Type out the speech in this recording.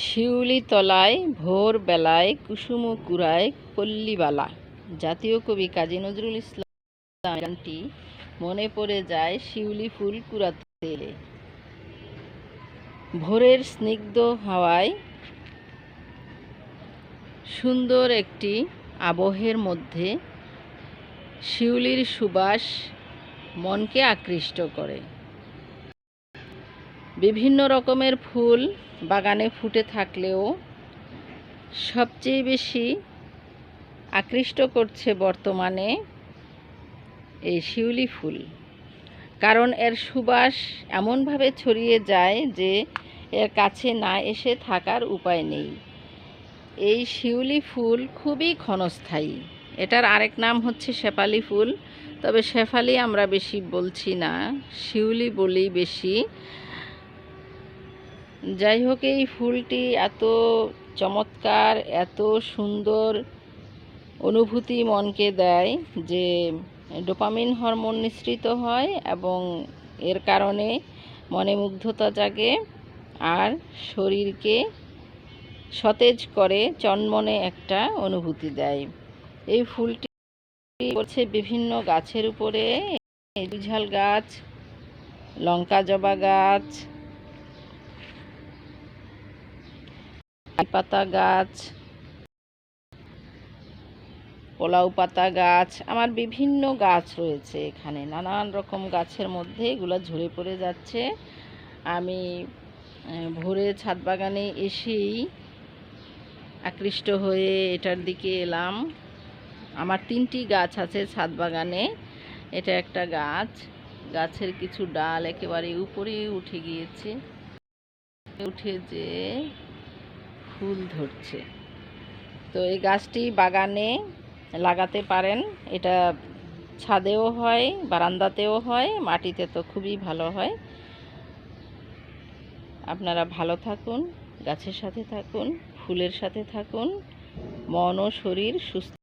শিউলি তলায় ভোর বেলায় কুসুম কুড়ায় পল্লীবালা। জাতীয় কবি কাজী নজরুল ইসলাম গানটি মনে পড়ে যায় শিউলি ফুল কুড়াতে এলে। ভোরের স্নিগ্ধ হাওয়ায় সুন্দর একটি আবহের মধ্যে শিউলির সুবাস মনকে আকৃষ্ট করে। বিভিন্ন রকমের ফুল বাগানে ফুটে থাকলেও সবচেয়ে বেশি আকৃষ্ট করছে বর্তমানে এই শিউলি ফুল। কারণ এর সুবাস এমনভাবে ছড়িয়ে যায় যে এর কাছে না এসে থাকার উপায় নেই। এই শিউলি ফুল খুবই ক্ষণস্থায়ী। এটার আরেক নাম হচ্ছে শেফালি ফুল, তবে শেফালি আমরা বেশি বলছি না, শিউলি বলি বেশি। যাই হোক, এই ফুলটি এত চমৎকার, এত সুন্দর অনুভূতি মনকে দেয় যে ডোপামিন হরমোন নিঃসৃত হয় এবং এর কারণে মনে মুগ্ধতা জাগে আর শরীরকে সতেজ করে, চনমনে একটা অনুভূতি দেয়। এই ফুলটি করছে বিভিন্ন গাছের উপরে, ঝাল গাছ, লঙ্কা জবা গাছ, পাতা গাছ, পোলাও পাতা গাছ, আমার বিভিন্ন গাছ রয়েছে এখানে। নানান রকম গাছের মধ্যে এগুলো ঝরে পড়ে যাচ্ছে। আমি ভোরে ছাদ বাগানে এসেই আকৃষ্ট হয়ে এটার দিকে এলাম। আমার 3টি গাছ আছে ছাদ বাগানে। এটা একটা গাছ, গাছের কিছু ডাল একেবারে উপরে উঠে গিয়েছে, উঠে যে ফুল ধরছে। তো এই গাছটি বাগানে লাগাতে পারেন। এটা ছাদেও হয়, বারান্দাতেও হয়, মাটিতে তো খুবই ভালো হয়। আপনারা ভালো থাকুন, গাছের সাথে থাকুন, ফুলের সাথে থাকুন, মন ও শরীর সুস্থ।